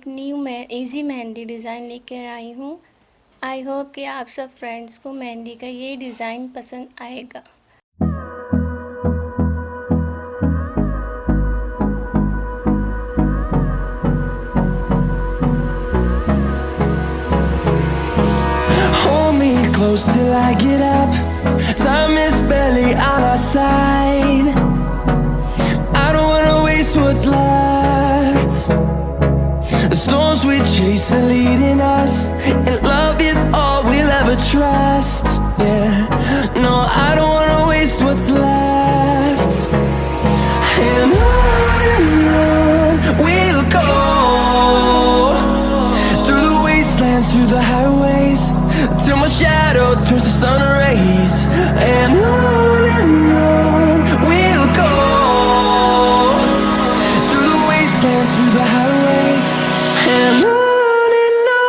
एक new easy mehndi design लेकर आई हूँ। आई होप कि आप सब फ्रेंड्स को मेहंदी का ये डिज़ाइन पसंद आएगा। Hold me close till I get up. Time is barely on our side. I don't wanna waste what's left. The storms we chase are leading us, and love is all we'll ever trust. Yeah, no, I don't wanna waste what's left. And on we'll go, through the wastelands, through the highways, till my shadow turns to sun rays. And on we'll go, through the wastelands, through the highways, and on we'll go.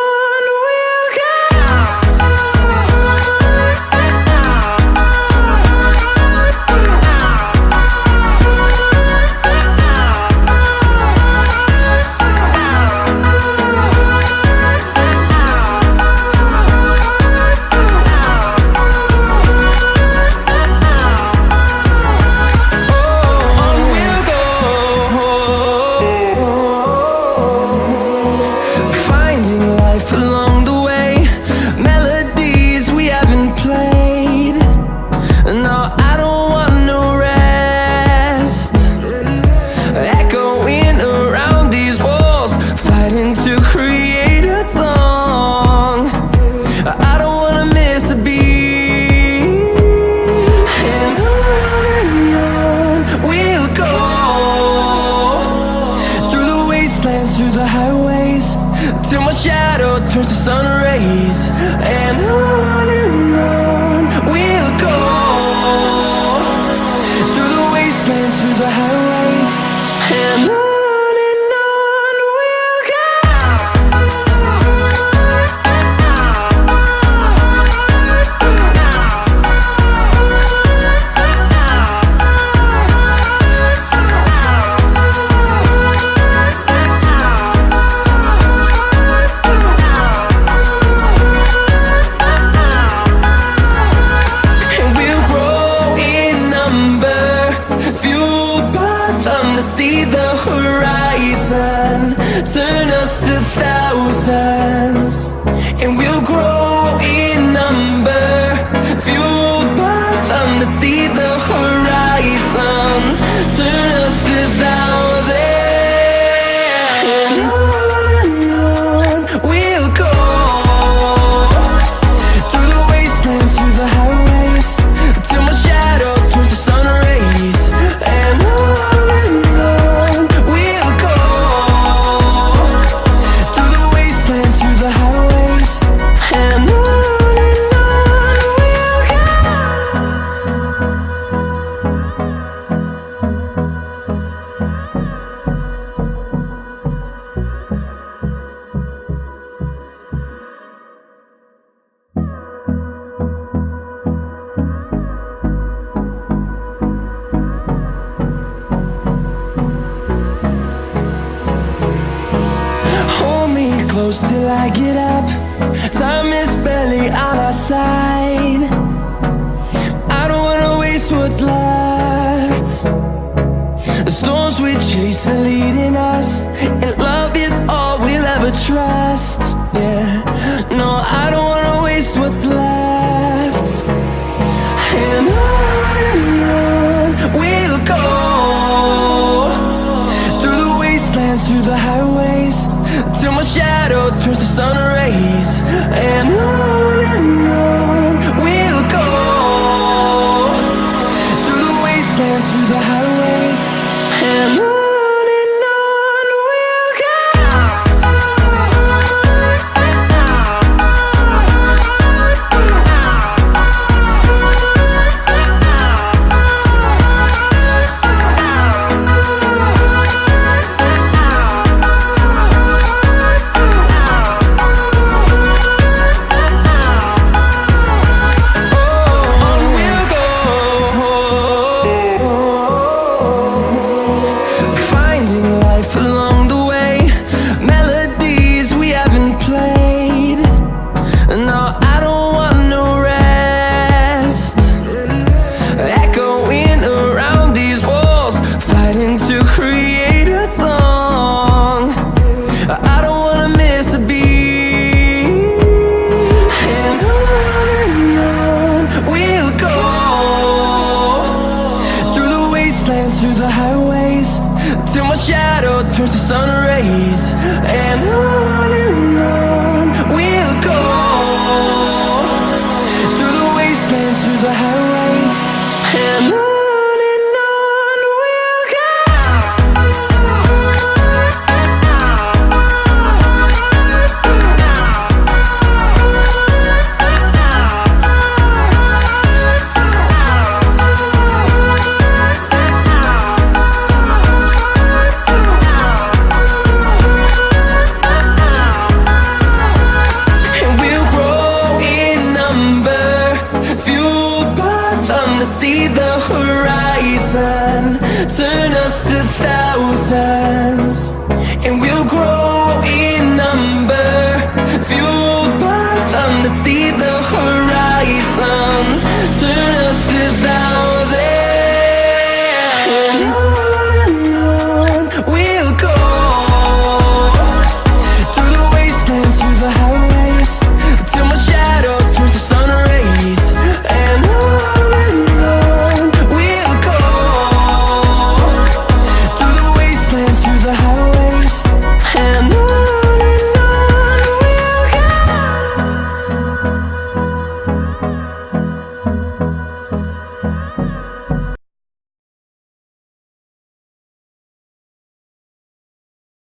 Through the highways, till my shadow turns to sun rays. And on we'll go, through the wastelands, through the highways, and on we'll go. See the horizon, turn us to thousands, and we'll grow in number, fueled by them to see the horizon, turn us to thousands. And on we'll go, through the wastelands, through the highways, till my shadow turns to sun rays. And close till I get up. Time is barely on our side. I don't wanna waste what's left. The storms we chase are leading us, and love is all we'll ever trust. Yeah, no, I don't wanna waste what's left. And on we'll go, through the wastelands, through the highways, till my shadow turns to sun rays. And on we'll go, through the wastelands, through the highways, and on we'll go. dance through the highways till my shadow turns to sun rays. And on we'll go.